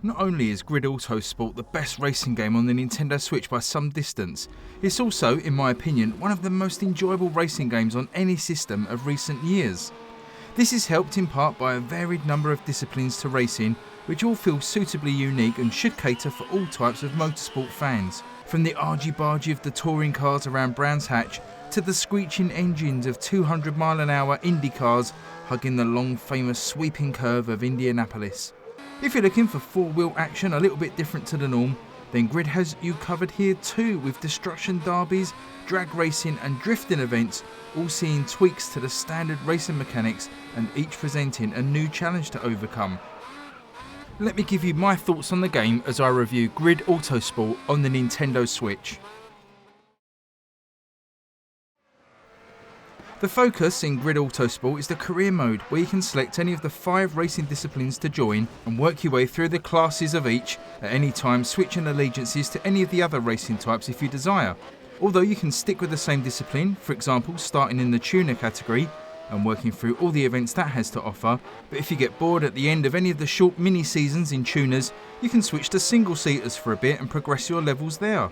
Not only is Grid Autosport the best racing game on the Nintendo Switch by some distance, it's also, in my opinion, one of the most enjoyable racing games on any system of recent years. This is helped in part by a varied number of disciplines to race in, which all feel suitably unique and should cater for all types of motorsport fans. From the argy-bargy of the touring cars around Brands Hatch to the screeching engines of 200-mile-an-hour Indy cars hugging the long famous sweeping curve of Indianapolis. If you're looking for four-wheel action a little bit different to the norm, then Grid has you covered here too, with destruction derbies, drag racing and drifting events, all seeing tweaks to the standard racing mechanics and each presenting a new challenge to overcome. Let me give you my thoughts on the game as I review Grid Autosport on the Nintendo Switch. The focus in Grid Autosport is the career mode, where you can select any of the 5 racing disciplines to join and work your way through the classes of each, at any time switching allegiances to any of the other racing types if you desire. Although you can stick with the same discipline, for example starting in the tuner category and working through all the events that has to offer, but if you get bored at the end of any of the short mini seasons in tuners, you can switch to single seaters for a bit and progress your levels there.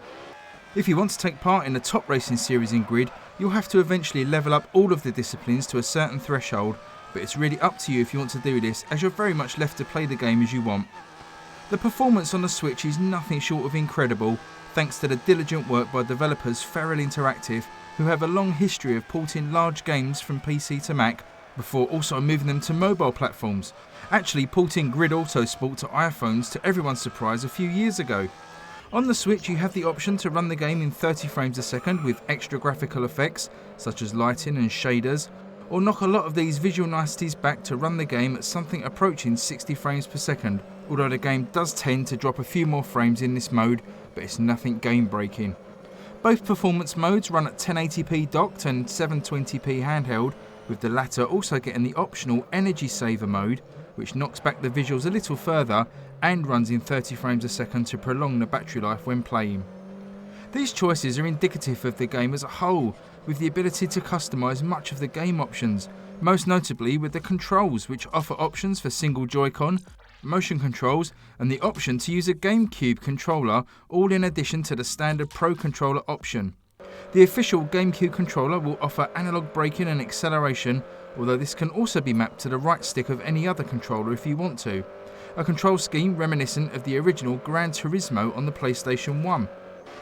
If you want to take part in the top racing series in Grid, you'll have to eventually level up all of the disciplines to a certain threshold, but it's really up to you if you want to do this, as you're very much left to play the game as you want. The performance on the Switch is nothing short of incredible, thanks to the diligent work by developers Feral Interactive, who have a long history of porting large games from PC to Mac, before also moving them to mobile platforms, actually porting Grid Autosport to iPhones to everyone's surprise a few years ago. On the Switch you have the option to run the game in 30 frames a second with extra graphical effects such as lighting and shaders, or knock a lot of these visual niceties back to run the game at something approaching 60 frames per second, although the game does tend to drop a few more frames in this mode, but it's nothing game breaking. Both performance modes run at 1080p docked and 720p handheld, with the latter also getting the optional energy saver mode, which knocks back the visuals a little further and runs in 30 frames a second to prolong the battery life when playing. These choices are indicative of the game as a whole, with the ability to customise much of the game options, most notably with the controls, which offer options for single Joy-Con, motion controls and the option to use a GameCube controller, all in addition to the standard Pro Controller option. The official GameCube controller will offer analog braking and acceleration, although this can also be mapped to the right stick of any other controller if you want to. A control scheme reminiscent of the original Gran Turismo on the PlayStation 1.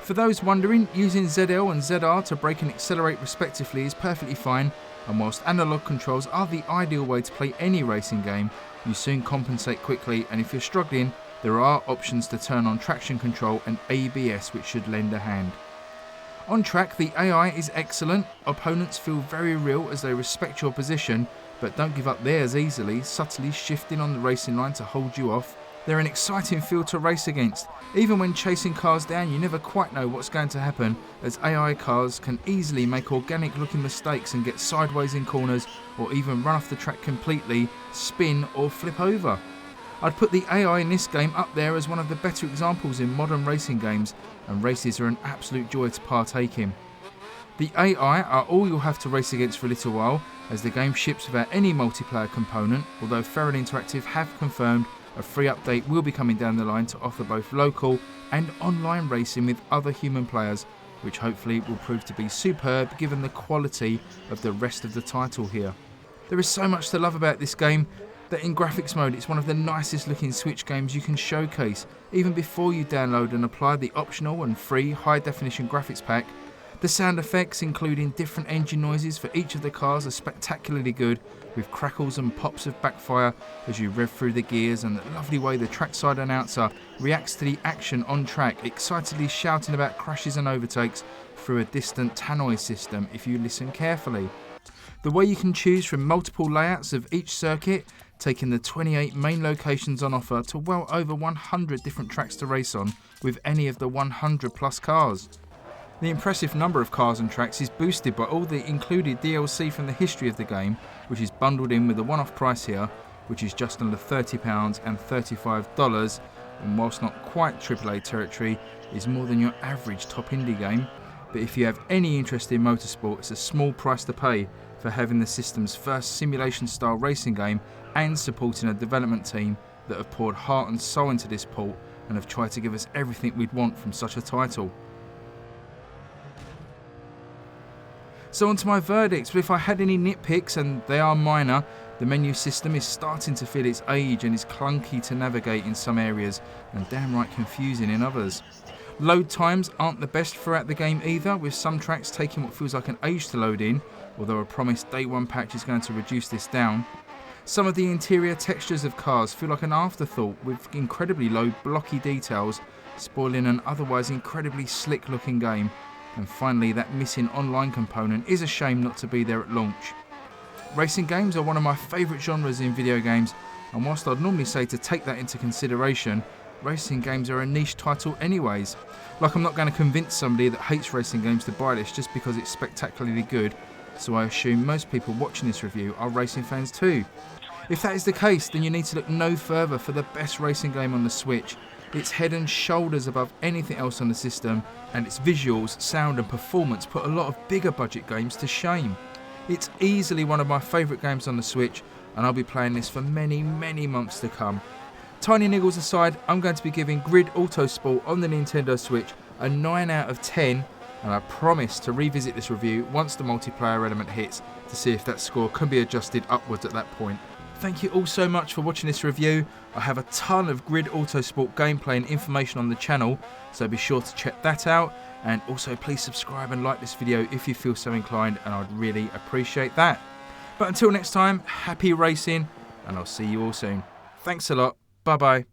For those wondering, using ZL and ZR to brake and accelerate respectively is perfectly fine, and whilst analog controls are the ideal way to play any racing game, you soon compensate quickly, and if you're struggling, there are options to turn on traction control and ABS, which should lend a hand. On track, the AI is excellent. Opponents feel very real as they respect your position, but don't give up theirs easily, subtly shifting on the racing line to hold you off. They're an exciting field to race against. Even when chasing cars down, you never quite know what's going to happen, as AI cars can easily make organic looking mistakes and get sideways in corners, or even run off the track completely, spin or flip over. I'd put the AI in this game up there as one of the better examples in modern racing games, and races are an absolute joy to partake in. The AI are all you'll have to race against for a little while, as the game ships without any multiplayer component, although Feral Interactive have confirmed a free update will be coming down the line to offer both local and online racing with other human players, which hopefully will prove to be superb given the quality of the rest of the title here. There is so much to love about this game that in graphics mode it's one of the nicest looking Switch games you can showcase, even before you download and apply the optional and free high definition graphics pack. The sound effects, including different engine noises for each of the cars, are spectacularly good, with crackles and pops of backfire as you rev through the gears, and the lovely way the trackside announcer reacts to the action on track, excitedly shouting about crashes and overtakes through a distant tannoy system if you listen carefully. The way you can choose from multiple layouts of each circuit, taking the 28 main locations on offer to well over 100 different tracks to race on with any of the 100 plus cars. The impressive number of cars and tracks is boosted by all the included DLC from the history of the game, which is bundled in with a one-off price here, which is just under £30 and $35, and whilst not quite AAA territory, is more than your average top indie game. But if you have any interest in motorsport, it's a small price to pay for having the system's first simulation-style racing game and supporting a development team that have poured heart and soul into this port and have tried to give us everything we'd want from such a title. So on to my verdicts, but if I had any nitpicks, and they are minor, the menu system is starting to feel its age and is clunky to navigate in some areas and downright confusing in others. Load times aren't the best throughout the game either, with some tracks taking what feels like an age to load in, although a promised day one patch is going to reduce this down. Some of the interior textures of cars feel like an afterthought, with incredibly low blocky details spoiling an otherwise incredibly slick looking game. And finally, that missing online component is a shame not to be there at launch. Racing games are one of my favourite genres in video games, and whilst I'd normally say to take that into consideration, racing games are a niche title anyways. Like, I'm not going to convince somebody that hates racing games to buy this just because it's spectacularly good, so I assume most people watching this review are racing fans too. If that is the case, then you need to look no further for the best racing game on the Switch. It's head and shoulders above anything else on the system, and its visuals, sound and performance put a lot of bigger budget games to shame. It's easily one of my favourite games on the Switch, and I'll be playing this for many, many months to come. Tiny niggles aside, I'm going to be giving Grid Autosport on the Nintendo Switch a 9 out of 10, and I promise to revisit this review once the multiplayer element hits to see if that score can be adjusted upwards at that point. Thank you all so much for watching this review. I have a ton of Grid Autosport gameplay and information on the channel, so be sure to check that out, and also please subscribe and like this video if you feel so inclined, and I'd really appreciate that. But until next time, happy racing, and I'll see you all soon. Thanks a lot, bye bye.